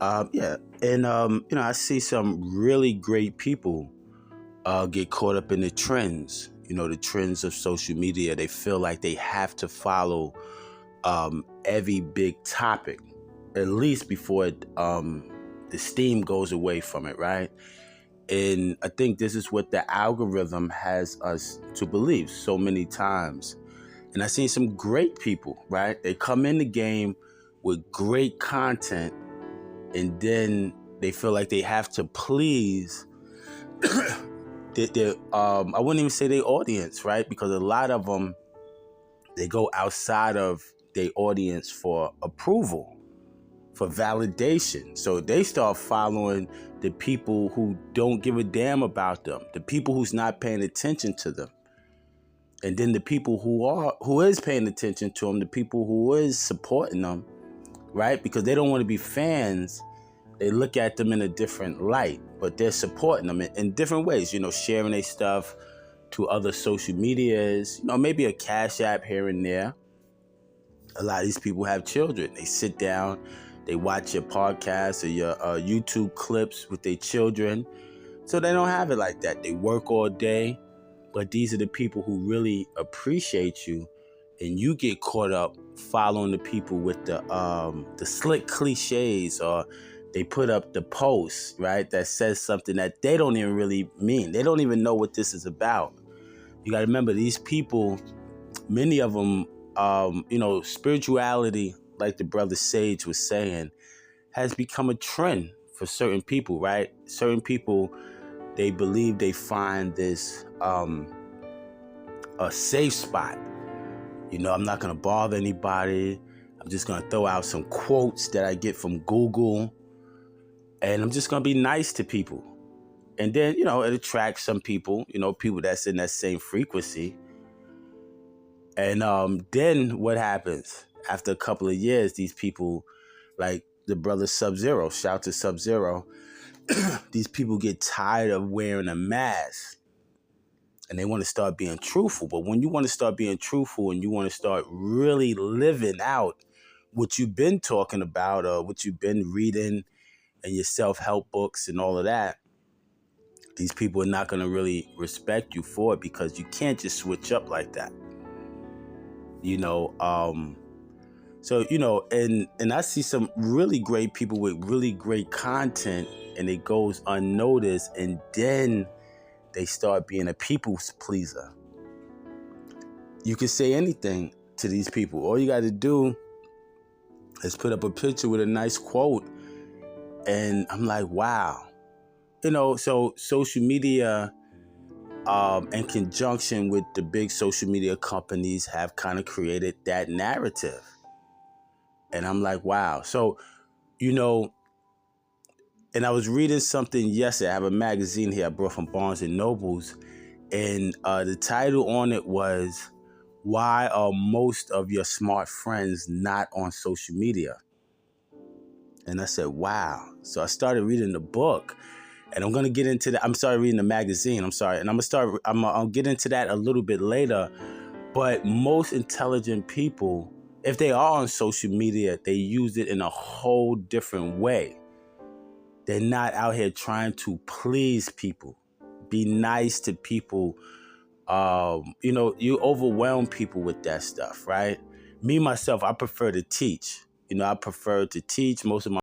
Yeah, and I see some really great people get caught up in the trends. The trends of social media. They feel like they have to follow every big topic, at least before the steam goes away from it, right? And I think this is what the algorithm has us to believe so many times. And I've seen some great people, right? They come in the game with great content, and then they feel like they have to please I wouldn't even say their audience, right? Because a lot of them, they go outside of their audience for approval, for validation. So they start following the people who don't give a damn about them, the people who's not paying attention to them. And then the people who is paying attention to them, the people who is supporting them, right? Because they don't want to be fans. They look at them in a different light, but they're supporting them in different ways, sharing their stuff to other social medias, maybe a Cash App here and there. A lot of these people have children. They sit down, they watch your podcast or your YouTube clips with their children. So they don't have it like that. They work all day, but these are the people who really appreciate you, and you get caught up following the people with the slick cliches, or they put up the post, right, that says something that they don't even really mean. They don't even know what this is about. You got to remember, these people, many of them, spirituality, like the brother Sage was saying, has become a trend for certain people, right? Certain people, they believe they find this a safe spot. I'm not going to bother anybody. I'm just going to throw out some quotes that I get from Google, and I'm just going to be nice to people. And then, it attracts some people, people that's in that same frequency. And then what happens? After a couple of years, these people, like the brother Sub-Zero, shout to Sub-Zero, these people get tired of wearing a mask, and they want to start being truthful. But when you want to start being truthful and you want to start really living out what you've been talking about, or what you've been reading and your self-help books and all of that, these people are not going to really respect you for it, because you can't just switch up like that. So, and I see some really great people with really great content, and it goes unnoticed, and then they start being a people's pleaser. You can say anything to these people. All you got to do is put up a picture with a nice quote, and I'm like, wow. So social media, in conjunction with the big social media companies, have kind of created that narrative. And I'm like, wow. So, and I was reading something yesterday. I have a magazine here I brought from Barnes and Nobles, and the title on it was, "Why are most of your smart friends not on social media?" And I said, wow. So I started reading the book. And I'm going to get into that. I'm sorry, reading the magazine. I'm sorry. And I'll get into that a little bit later. But most intelligent people, if they are on social media, they use it in a whole different way. They're not out here trying to please people, be nice to people. You overwhelm people with that stuff, right? Me, myself, I prefer to teach. I prefer to teach. Most of my